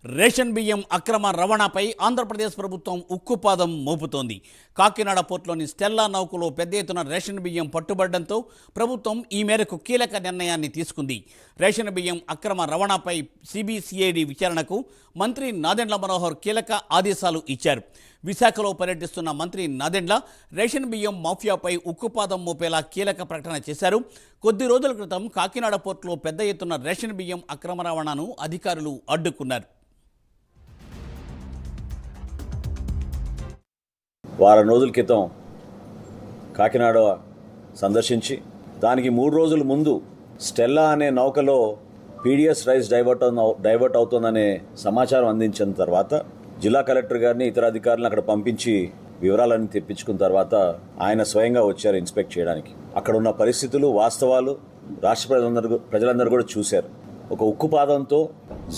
Ration బియ్యం అక్రమ రవాణాపై ఆంధ్రప్రదేశ్ ప్రభుత్వం ఉక్కుపాదం మోపుతోంది. కాకినాడ పోర్టులోని స్టెల్లా నౌకలో పెద్ద ఎత్తున రేషన్ బియ్యం పట్టుబడడంతో ప్రభుత్వం ఈ మేరకు కీలక నిర్ణయాన్ని తీసుకుంది. రేషన్ బియ్యం అక్రమ రవాణాపై సిబిసిఐడి విచారణకు మంత్రి నాదెండ్ల మనోహర్ కీలక ఆదేశాలు ఇచ్చారు. విశాఖలో పర్యటిస్తున్న మంత్రి నాదెండ్ల రేషన్ బియ్యం మాఫియాపై ఉక్కుపాదం మోపేలా కీలక ప్రకటన చేశారు. కొద్ది రోజుల క్రితం కాకినాడ పోర్టులో పెద్ద ఎత్తున రేషన్ బియ్యం అక్రమ రవాణాను అధికారులు అడ్డుకున్నారు. వారం రోజుల క్రితం కాకినాడ సందర్శించి దానికి 3 రోజుల ముందు స్టెల్లా అనే నౌకలో పీడిఎస్ రైస్ డైవర్ట్ అవుతుందనే సమాచారం అందించిన తర్వాత జిల్లా కలెక్టర్ గారిని ఇతర అధికారులను అక్కడ పంపించి వివరాలన్నీ తెప్పించుకున్న తర్వాత ఆయన స్వయంగా వచ్చారు ఇన్స్పెక్ట్ చేయడానికి. అక్కడ ఉన్న పరిస్థితులు వాస్తవాలు రాష్ట్ర ప్రజలందరూ కూడా చూశారు. ఒక ఉక్కుపాదంతో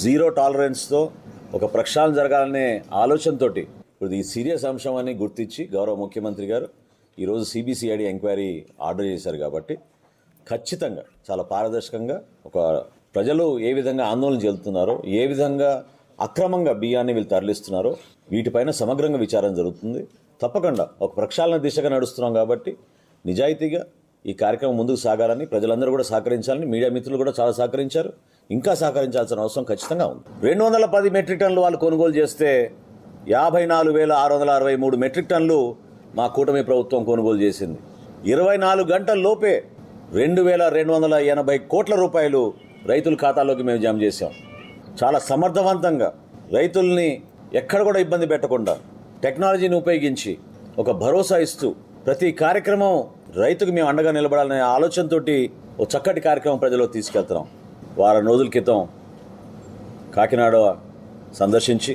జీరో టాలరెన్స్తో ఒక ప్రక్షాళన జరగాలనే ఆలోచనతోటి ఇప్పుడు ఈ సీరియస్ అంశం అని గుర్తించి గౌరవ ముఖ్యమంత్రి గారు ఈరోజు సిబిసిఐడి ఎంక్వైరీ ఆర్డర్ చేశారు. కాబట్టి ఖచ్చితంగా చాలా పారదర్శకంగా ఒక ప్రజలు ఏ విధంగా ఆందోళన చెందుతున్నారో, ఏ విధంగా అక్రమంగా బియ్యాన్ని వీళ్ళు తరలిస్తున్నారో వీటిపైన సమగ్రంగా విచారణ జరుగుతుంది. తప్పకుండా ఒక ప్రక్షాళన దిశగా నడుస్తున్నాం కాబట్టి నిజాయితీగా ఈ కార్యక్రమం ముందుకు సాగాలని ప్రజలందరూ కూడా సహకరించాలని మీడియా మిత్రులు కూడా చాలా సహకరించారు. ఇంకా సహకరించాల్సిన అవసరం ఖచ్చితంగా ఉంది. 210 మెట్రిక్ టన్నులు వాళ్ళు కొనుగోలు చేస్తే 54,663 మెట్రిక్ టన్నులు మా కూటమి ప్రభుత్వం కొనుగోలు చేసింది. 24 గంటల లోపే 2,280 కోట్ల రూపాయలు రైతుల ఖాతాలోకి మేము జమ చేశాం. చాలా సమర్థవంతంగా రైతుల్ని ఎక్కడ కూడా ఇబ్బంది పెట్టకుండా టెక్నాలజీని ఉపయోగించి ఒక భరోసా ఇస్తూ ప్రతి కార్యక్రమం రైతుకు మేము అండగా నిలబడాలనే ఆలోచనతోటి ఒక చక్కటి కార్యక్రమం ప్రజల్లో తీసుకెళ్తున్నాం. వారం రోజుల క్రితం కాకినాడ సందర్శించి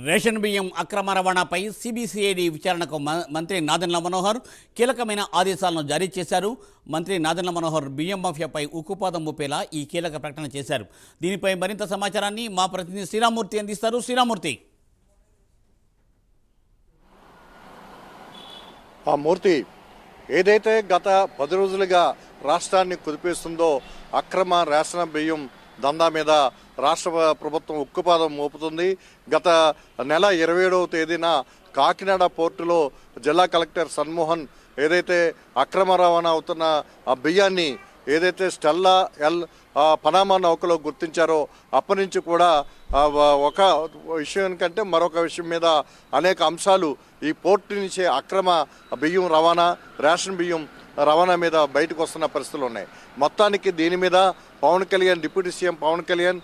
రేషన్ బియ్యం అక్రమ రవాణాపై సిబిసిఐడి విచారణకు మంత్రి నాదెండ్ల మనోహర్ కీలకమైన ఆదేశాలను జారీ చేశారు. మంత్రి నాదెండ్ల మనోహర్ బియ్యం మాఫియాపై ఉక్కుపాదం మోపేలా ఈ కీలక ప్రకటన చేశారు. దీనిపై మరింత సమాచారాన్ని మా ప్రతినిధి శ్రీరామూర్తి అందిస్తారు. శ్రీరామూర్తి. మూర్తి, ఏదైతే గత 10 రోజులుగా రాష్ట్రాన్ని కుదిపేస్తుందో అక్రమ రేషన్ బియ్యం దందా మీద రాష్ట్ర ప్రభుత్వం ఉక్కుపాదం మోపుతుంది. గత నెల 27వ తేదీన కాకినాడ పోర్టులో జిల్లా కలెక్టర్ సన్మోహన్ ఏదైతే అక్రమ రవాణా అవుతున్న ఆ బియ్యాన్ని ఏదైతే స్టెల్లా పనామా నౌకలో గుర్తించారో అప్పటి నుంచి కూడా ఒక విషయం కంటే మరొక విషయం మీద అనేక అంశాలు ఈ పోర్టు నుంచి అక్రమ బియ్యం రవాణా, రేషన్ బియ్యం రవాణా మీద బయటకు వస్తున్న పరిస్థితులు ఉన్నాయి. మొత్తానికి దీని మీద Pawan Kalyan, deputy CM Pawan Kalyan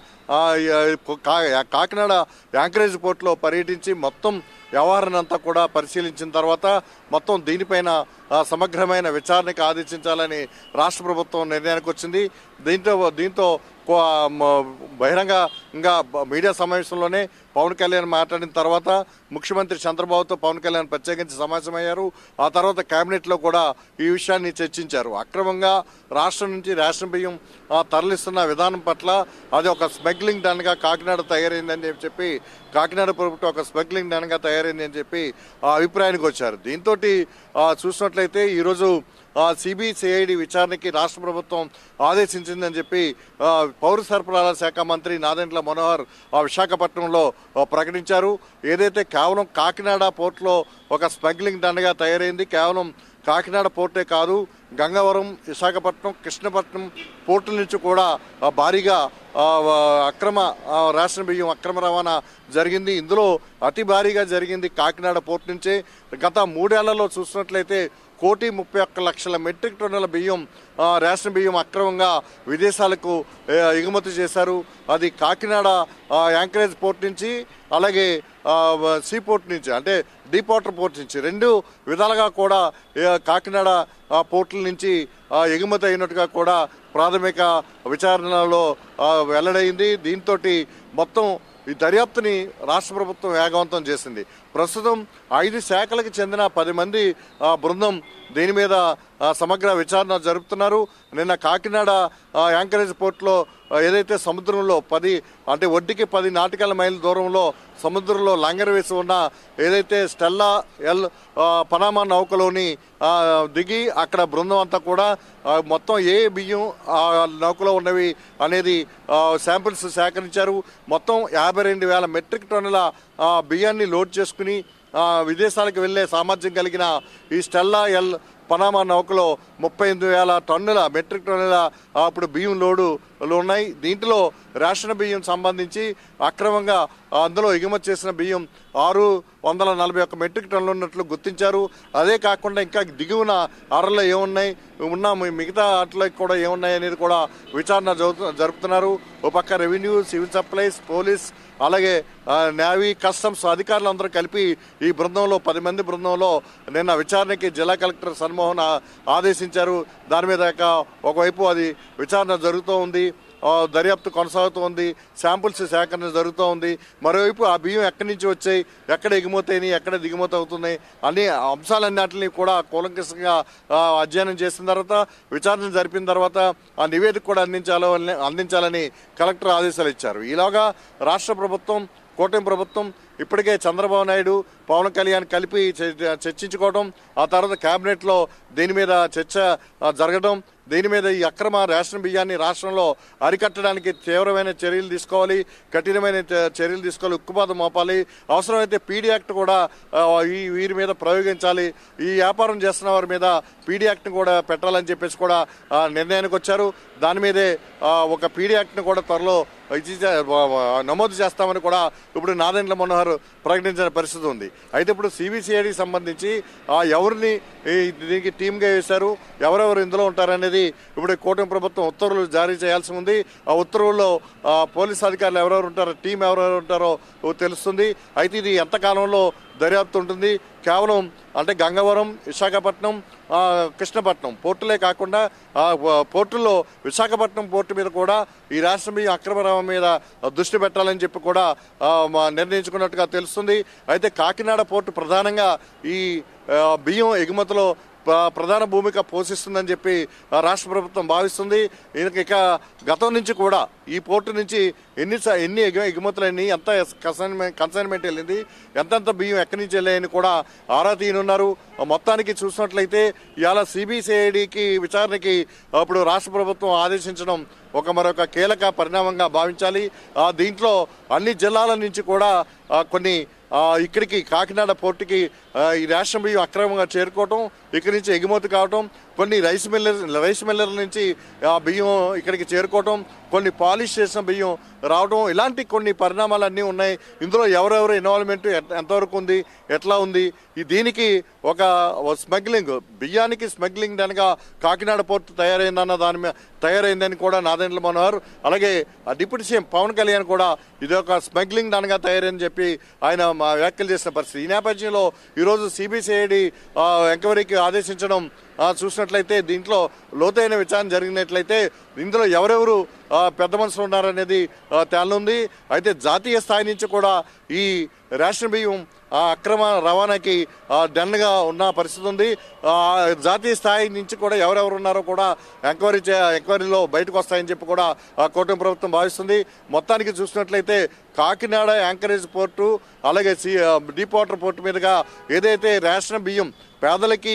Kakinada anchorage పోర్టులో పర్యటించి మొత్తం వ్యవహారాన్ని అంతా కూడా పరిశీలించిన తర్వాత మొత్తం దీనిపైన సమగ్రమైన విచారణకు ఆదేశించాలని రాష్ట్ర ప్రభుత్వం నిర్ణయానికి వచ్చింది. దీంతో బహిరంగంగా మీడియా సమావేశంలోనే పవన్ కళ్యాణ్ మాట్లాడిన తర్వాత ముఖ్యమంత్రి చంద్రబాబుతో పవన్ కళ్యాణ్ ప్రత్యేకించి సమావేశమయ్యారు. ఆ తర్వాత కేబినెట్లో కూడా ఈ విషయాన్ని చర్చించారు. అక్రమంగా రాష్ట్రం నుంచి రేషన్ బియ్యం తరలిస్తున్న విధానం పట్ల అది ఒక స్మగ్లింగ్ డన్గా కాకినాడ తయారైందని చెప్పి కాకినాడ ప్రభుత్వం ఒక స్మగ్లింగ్ డన్గా తయారైంది అని చెప్పి అభిప్రాయానికి వచ్చారు. దీంతో చూసినట్లయితే ఈరోజు సిబిసిఐడి విచారణకి రాష్ట్ర ప్రభుత్వం ఆదేశించిందని చెప్పి పౌర సరఫరాల శాఖ మంత్రి నాదెండ్ల మనోహర్ విశాఖపట్నంలో ప్రకటించారు. ఏదైతే కేవలం కాకినాడ పోర్టులో ఒక స్మగ్లింగ్ దండగా తయారైంది. కేవలం కాకినాడ పోర్టే కాదు, గంగవరం, విశాఖపట్నం, కృష్ణపట్నం పోర్టుల నుంచి కూడా భారీగా అక్రమ రేషన్ బియ్యం అక్రమ రవాణా జరిగింది. ఇందులో అతి భారీగా జరిగింది కాకినాడ పోర్టు నుంచే. గత 3 ఏళ్లలో చూసినట్లయితే 1,31,00,000 మెట్రిక్ టన్నుల బియ్యం రేషన్ బియ్యం అక్రమంగా విదేశాలకు ఎగుమతి చేశారు. అది కాకినాడ యాంకరేజ్ పోర్ట్ నుంచి, అలాగే సీ పోర్ట్ నుంచి, అంటే డీప్ వాటర్ పోర్ట్ నుంచి 2 విధాలుగా కూడా కాకినాడ పోర్టుల నుంచి ఎగుమతి అయినట్టుగా కూడా ప్రాథమిక విచారణలో వెల్లడైంది. దీంతో మొత్తం ఈ దర్యాప్తుని రాష్ట్ర ప్రభుత్వం వేగవంతం చేసింది. ప్రస్తుతం 5 శాఖలకు చెందిన 10 మంది బృందం దీని మీద సమగ్ర విచారణ జరుపుతున్నారు. నిన్న కాకినాడ యాంకరేజ్ పోర్టులో ఏదైతే సముద్రంలో 10 అంటే ఒడ్డుకి 10 నాటికల్ మైళ్ళ దూరంలో సముద్రంలో లంగర్ వేసి ఉన్న ఏదైతే స్టెల్లా ఎల్ పనామా నౌకలోని దిగి అక్కడ బృందం అంతా కూడా మొత్తం ఏ బియ్యం నౌకలో ఉన్నవి అనేది శాంపిల్స్ సేకరించారు. మొత్తం 52,000 మెట్రిక్ టన్నుల బియ్యాన్ని లోడ్ చేసుకుని విదేశాలకు వెళ్లే సామర్థ్యం కలిగిన ఈ స్టెల్లా ఎల్ పనామా నౌకలో 38,000 టన్నుల మెట్రిక్ టన్నుల అప్పుడు బియ్యం లోడులు ఉన్నాయి. దీంట్లో రేషన్ బియ్యం సంబంధించి అక్రమంగా అందులో ఎగుమతి చేసిన బియ్యం 641 మెట్రిక్ టన్నులు ఉన్నట్లు గుర్తించారు. అదే కాకుండా ఇంకా దిగువన అరలో ఏమున్నాయి మిగతా అట్లా కూడా ఏమున్నాయి అనేది కూడా విచారణ జరుపుతున్నారు. ఓ పక్క రెవెన్యూ, సివిల్ సప్లైస్, పోలీస్, అలాగే నేవీ, కస్టమ్స్ అధికారులందరూ కలిపి ఈ బృందంలో 10 మంది బృందంలో నిన్న విచారణకి జిల్లా కలెక్టర్ సన్మోహన్ ఆదేశించారు. దాని మీద ఒకవైపు అది విచారణ జరుగుతూ ఉంది, దర్యాప్తు కొనసాగుతూ ఉంది, శాంపుల్స్ సేకరణ జరుగుతూ ఉంది. మరోవైపు ఆ బియ్యం ఎక్కడి నుంచి వచ్చాయి, ఎక్కడ ఎగుమతైనాయి, ఎక్కడ దిగుమతి అవుతున్నాయి అన్ని అంశాలన్నింటినీ కూడా కూలంకషంగా అధ్యయనం చేసిన తర్వాత విచారణ జరిపిన తర్వాత ఆ నివేదిక కూడా అందించాలని కలెక్టర్ ఆదేశాలు ఇచ్చారు. ఈలోగా రాష్ట్ర ప్రభుత్వం, కూటమి ప్రభుత్వం ఇప్పటికే చంద్రబాబు నాయుడు, పవన్ కళ్యాణ్ కలిపి చర్చించుకోవడం, ఆ తర్వాత కేబినెట్లో దీని మీద చర్చ జరగడం, దీని మీద ఈ అక్రమ రేషన్ బియ్యాన్ని రాష్ట్రంలో అరికట్టడానికి తీవ్రమైన చర్యలు తీసుకోవాలి, కఠినమైన చర్యలు తీసుకోవాలి, ఉక్కుపాదం మోపాలి, అవసరమైతే పీడీ యాక్ట్ కూడా వీరి మీద ప్రయోగించాలి, ఈ వ్యాపారం చేస్తున్న వారి మీద పీడీ యాక్ట్ని కూడా పెట్టాలని చెప్పేసి కూడా నిర్ణయానికి వచ్చారు. దాని మీదే ఒక పీడీ యాక్ట్ని కూడా త్వరలో నమోదు చేస్తామని కూడా ఇప్పుడు నాదెండ్ల మనోహర్ ప్రకటించిన పరిస్థితి ఉంది. అయితే ఇప్పుడు సిబిసిఐడికి సంబంధించి ఎవరిని దీనికి టీమ్గా వేశారు, ఎవరెవరు ఇందులో ఉంటారనేది ఇప్పుడు కూటమి ప్రభుత్వం ఉత్తర్వులు జారీ చేయాల్సి ఉంది. ఆ ఉత్తర్వుల్లో పోలీస్ అధికారులు ఎవరెవరు ఉంటారో, టీం ఎవరెవరు ఉంటారో తెలుస్తుంది. అయితే ఇది ఎంతకాలంలో దర్యాప్తు ఉంటుంది? కేవలం అంటే గంగవరం, విశాఖపట్నం, కృష్ణపట్నం పోర్టులే కాకుండా పోర్టుల్లో విశాఖపట్నం పోర్టు మీద కూడా ఈ రాష్ట్రం బియ్యం అక్రమ రవాణా మీద దృష్టి పెట్టాలని చెప్పి కూడా నిర్ణయించుకున్నట్టుగా తెలుస్తుంది. అయితే కాకినాడ పోర్టు ప్రధానంగా ఈ బియ్యం ఎగుమతిలో ప్రధాన భూమిక పోషిస్తుందని చెప్పి రాష్ట్ర ప్రభుత్వం భావిస్తుంది. ఇక గతం నుంచి కూడా ఈ పోర్టు నుంచి ఎన్ని ఎగుమతులన్నీ, ఎంత కన్సైన్మెంట్ వెళ్ళింది, ఎంతెంత బియ్యం ఎక్కడి నుంచి వెళ్ళాయని కూడా ఆరా తీయనున్నారు. మొత్తానికి చూసినట్లయితే ఇవాళ సిబిసిఐడికి విచారణకి అప్పుడు రాష్ట్ర ప్రభుత్వం ఆదేశించడం మరొక కీలక పరిణామంగా భావించాలి. దీంట్లో అన్ని జిల్లాల నుంచి కూడా కొన్ని ఇక్కడికి కాకినాడ పోర్టుకి ఈ రేషన్ బియ్యం అక్రమంగా చేరుకోవటం, ఇక్కడి నుంచి ఎగుమతి కావటం, కొన్ని రైస్ మిల్లర్ల నుంచి బియ్యం ఇక్కడికి చేరుకోవటం, కొన్ని పాలిష్ చేసిన బియ్యం రావడం, ఇలాంటి కొన్ని పరిణామాలన్నీ ఉన్నాయి. ఇందులో ఎవరెవరు ఇన్వాల్వ్మెంట్ ఎంతవరకు ఉంది, ఎట్లా ఉంది, దీనికి ఒక స్మగ్లింగ్, బియ్యానికి స్మగ్లింగ్ అనగా కాకినాడ పోర్టు తయారైందని కూడా నాదెండ్ల మనోహర్, అలాగే డిప్యూటీ సీఎం పవన్ కళ్యాణ్ కూడా ఇది ఒక స్మగ్లింగ్ అనగా తయారైందని చెప్పి ఆయన వ్యాఖ్యలు చేసిన పరిస్థితి. ఈ నేపథ్యంలో ఈరోజు సిబిసిఐడి ఎంక్వైరీకి ఆదేశించడం చూసినట్లయితే దీంట్లో లోతైన విచారణ జరిగినట్లయితే ఇందులో ఎవరెవరు పెద్ద మనుషులు ఉన్నారనేది తేలనుంది. అయితే జాతీయ స్థాయి నుంచి కూడా ఈ రేషన్ బియ్యం అక్రమ రవాణాకి డన్గా ఉన్న పరిస్థితి ఉంది. జాతీయ స్థాయి నుంచి కూడా ఎవరెవరు ఉన్నారో కూడా ఎంక్వైరీలో బయటకు వస్తాయని చెప్పి కూడా కూటమి ప్రభుత్వం భావిస్తుంది. మొత్తానికి చూసినట్లయితే కాకినాడ యాంకరేజ్ పోర్టు, అలాగే డీప్ వాటర్ పోర్టు మీదుగా ఏదైతే రేషన్ బియ్యం పేదలకి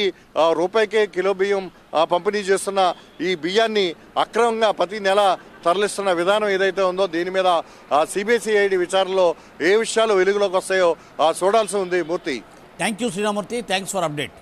రూపాయికే కిలో బియ్యం పంపిణీ చేస్తున్న ఈ బియ్యాన్ని అక్రమంగా ప్రతి నెల తరలిస్తున్న విధానం ఏదైతే ఉందో దీని మీద సిబిసిఐడి విచారణలో ఏ విషయాలు వెలుగులోకి వస్తాయో చూడాల్సి ఉంది. Murthy, thank you Sriramurthy, thanks for update.